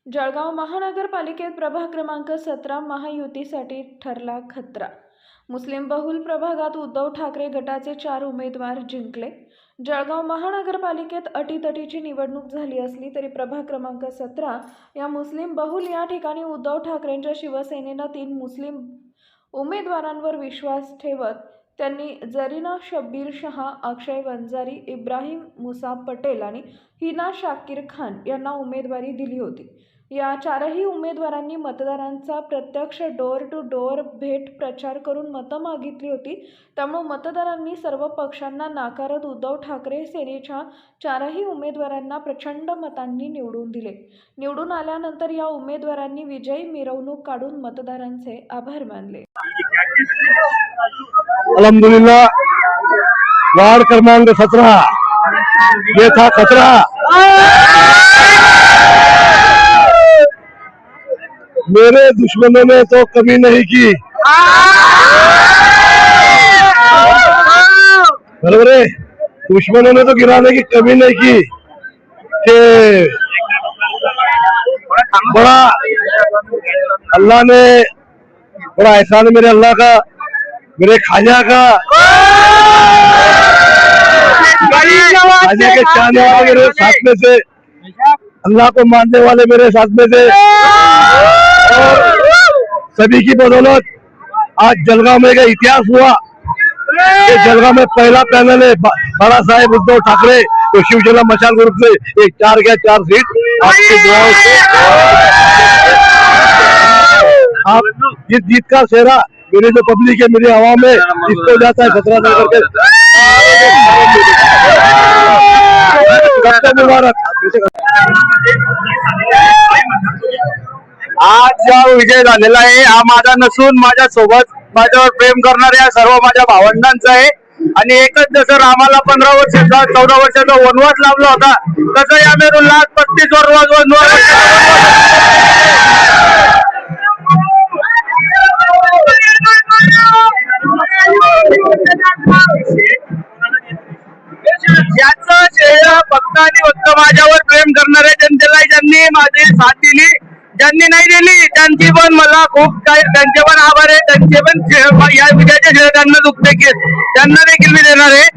जळगाव महानगरपालिकेत प्रभाग क्रमांक 17 महायुतीसाठी ठरला खतरा। मुस्लिम बहुल प्रभागात उद्धव ठाकरे गटाचे 4 उमेदवार जिंकले। जळगाव महानगरपालिकेत अटीतटीची निवडणूक झाली असली तरी प्रभाग क्रमांक 17 या मुस्लिम बहुल या ठिकाणी उद्धव ठाकरेंच्या शिवसेनेने 3 मुस्लिम उमेदवारांवर विश्वास ठेवत त्यांनी जरीना शब्बीर शहा, अक्षय वंजारी, इब्राहिम मुसा पटेल आणि हिना शाकिर खान यांना उमेदवारी दिली होती। या 4ही उमेदवारांनी मतदारांचा प्रत्यक्ष डोर टू डोर भेट प्रचार करून मतं मागितली होती। त्यामुळे मतदारांनी सर्व पक्षांना नाकारत उद्धव ठाकरे सेनेच्या 4ही उमेदवारांना प्रचंड मतांनी निवडून दिले। निवडून आल्यानंतर या उमेदवारांनी विजयी मिरवणूक काढून मतदारांचे आभार मानले। अल्हम्दुलिल्लाह, वार्ड क्रमांक 17 ये था खतरा। मेरे दुश्मनों ने तो कमी नहीं की, बराबर है, दुश्मनों ने तो गिराने की कमी नहीं की कि बड़ा अल्लाह ने बड़ा एहसान है मेरे अल्लाह का, मेरे खाजा का। खाजा के चाहने वाले मेरे साथ में से, अल्लाह को मानने वाले मेरे साथ में से, और सभी की बदौलत आज जलगांव में एक इतिहास हुआ। ये जलगांव में पहला पैनल है बड़ा साहेब उद्धव ठाकरे, तो शिवसेना मशाल ग्रुप से एक 4 सीट आपकी दुआओं से आप जिस जीत का सेहरा मेरे जो पब्लिक है, मेरे आवाम है, इसको जाता है 17 नंबर के मुबारक। आज हा विजय झालेला आहे, हा माझा नसून माझ्या सोबत माझ्यावर प्रेम करणाऱ्या सर्व माझ्या भावंडांचा आहे। आणि एकच जसं रामाला 15 वर्षाचा 14 वर्षाचा वनवास लाभला होता, तसं या मेरूला 35 वनवास। याचं श्रेय फक्त आणि फक्त माझ्यावर प्रेम करणाऱ्या जनतेला, ज्यांनी माझी साथ दिली, ज्यांनी नाही दिली त्यांची पण मला खूप काही त्यांचे पण आभार आहे। त्यांचे पण या विजयाचे श्रेय त्यांना दुखते की त्यांना देखील मी देणार आहे।